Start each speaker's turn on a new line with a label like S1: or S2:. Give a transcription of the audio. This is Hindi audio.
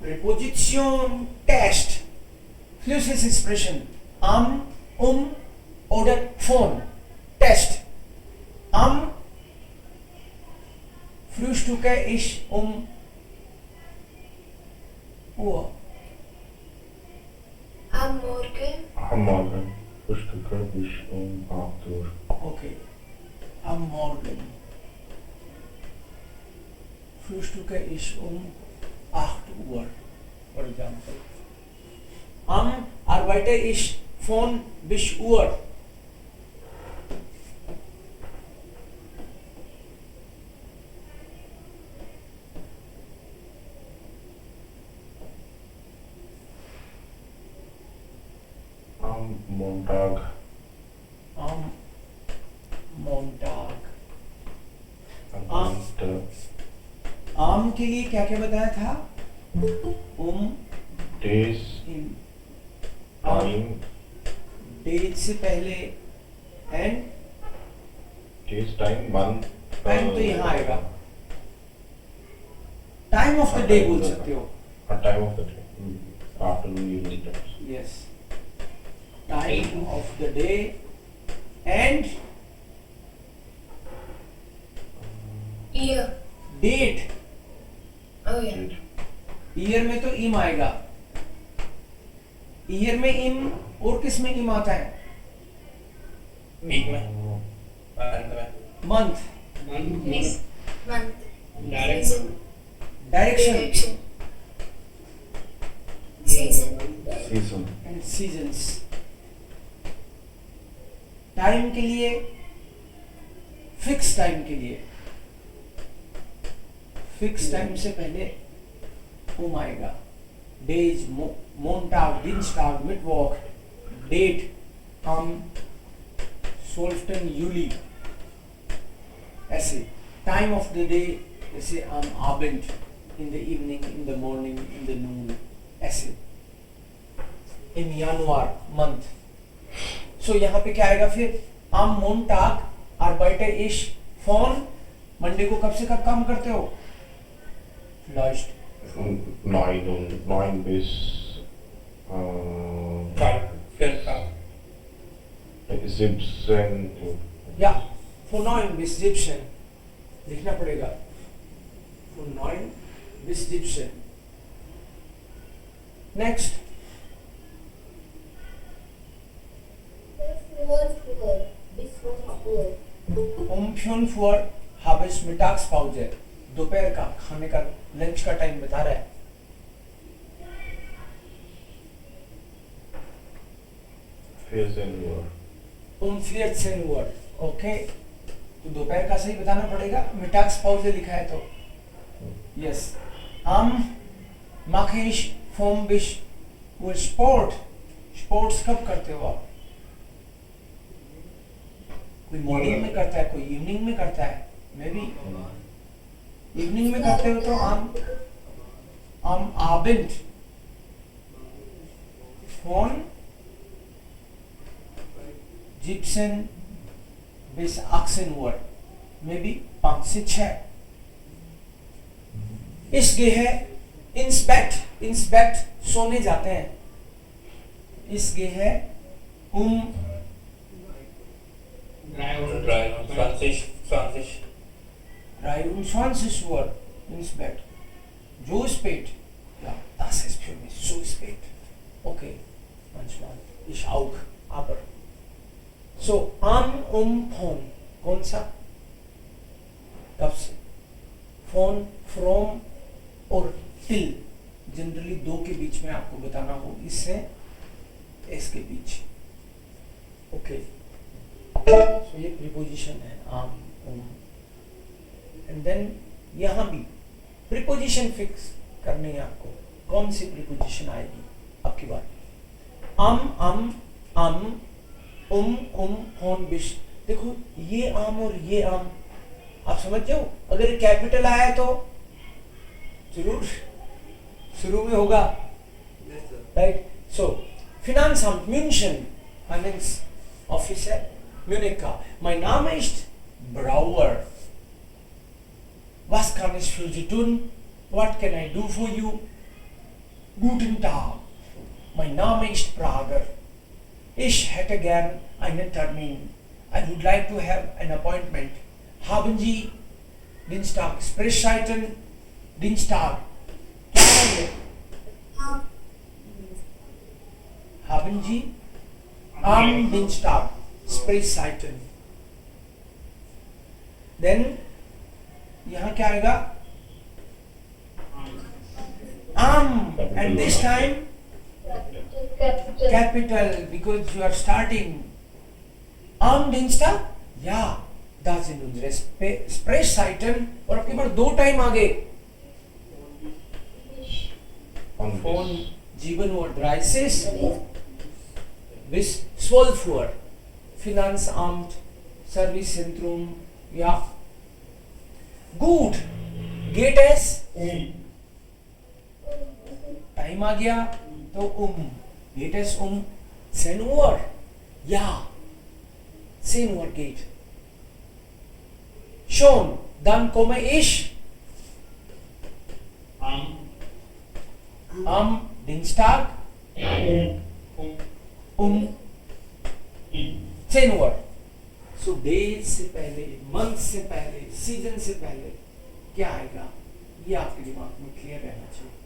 S1: Präposition Test. Flüssig Expression. Oder von. Test. Am frühstücke ich Uhr.
S2: Am Morgen.
S3: Am Morgen frühstücke ich 8 Uhr.
S1: Okay. Am Morgen frühstücke ich 8 Uhr. For example. Am arbeite ich von bis Uhr.
S3: Am Montag.
S1: Am Montag.
S3: Am
S1: आम के लिए क्या क्या बताया था?
S3: Days. Time.
S1: डेट से पहले and
S3: Days, time, month.
S1: Time तो यहाँ आएगा. टाइम ऑफ द डे बोल सकते हो.
S3: Time of the day. Afternoon, evening times.
S1: Yes. Time of the day and
S2: Year.
S1: Date.
S2: Oh yeah.
S1: Year में तो इम आएगा. ईयर में इम और किस में इम आता है?
S4: वीक में, मंथ में,
S1: month.
S2: Next month.
S4: Direction,
S1: direction
S2: Season.
S3: Season.
S1: And seasons. Time के लिए फिक्स टाइम के लिए फिक्स टाइम से पहले आएगा. डेज, मोंटाग, दिनस्टाग, मिडवॉक, डेट, सोल्फटन, यूली. ऐसे टाइम ऑफ द डे जैसे आबेंड, in the evening, in the morning, in the noon. ऐसे इन जनवरी मंथ. सो यहाँ पे क्या आएगा फिर? आम मोंटाग आर्बाइटे इश फॉन. मंडे को कब से कब काम करते हो? Vielleicht
S3: 9 bis 17 Uhr.
S1: Ja, von 9 bis 17 लिखना पड़ेगा. von 9 bis 17. Next.
S2: Bis 5 Uhr.
S1: Um 5 Uhr habe ich Mittagspause. दोपहर का खाने का लंच का टाइम बता रहा है. Um 14 Uhr. ओके, तो दोपहर का सही बताना पड़ेगा. Mittagspause लिखा है तो yes. mache ich vom bis Uhr Sport. Sports कब करते हो आप? कोई मॉर्निंग में करता है, कोई इवनिंग में करता है. मे बी इवनिंग में करते हो तो am Abend von 17 bis 18 Uhr. May be 5 से 6. इस गे है इंस्पेक्ट सोने जाते हैं. इस गे है
S4: drive 20
S1: 23 Uhr ins Bett. So spät? Ja, das ist für mich so spät. Okay, manchmal. Ich auch, aber. So, von. कौन सा? कब से? Von, from और till. जनरली दो के बीच में आपको बताना हो. इससे इसके बीच. ओके. So ये प्रीपोजिशन है. एंड देन यहाँ भी प्रीपोजिशन फिक्स करनी है आपको. कौन सी प्रीपोजिशन आएगी आपकी बात? होन बिश. देखो ये आम और ये आम आप समझ जाओ. अगर कैपिटल आया है तो जरूर शुरू में होगा, राइट? सो Finanzamt München, finance officer Munich का. mein Name ist Brauer. Was kann ich für Sie tun? What can I do for you? Guten Tag. Mein Name ist Prager. Ich hätte gern einen Termin. I would like to have an appointment. Haben Sie Dienstag Sprechzeiten? Dienstag. क्या है ये? Haben Sie am Dienstag Sprechzeiten? Then यहाँ क्या आएगा? Am, and this time capital because you are starting. Am Dienstag? Ja, da sind unsere Sprechzeiten और आपके पास 2 टाइम आ गए. Von 7:30 Uhr bis 12 Uhr. Finanzamt, Servicezentrum, ja. Gut. Geht es? Time आ गया तो geht es 10 Uhr? Ja. 10 Uhr geht. Schon, dann komme ich am Dienstag 10 Uhr. So date से पहले, मंथ से पहले, सीजन से पहले क्या आएगा, ये आपके दिमाग में क्लियर रहना चाहिए.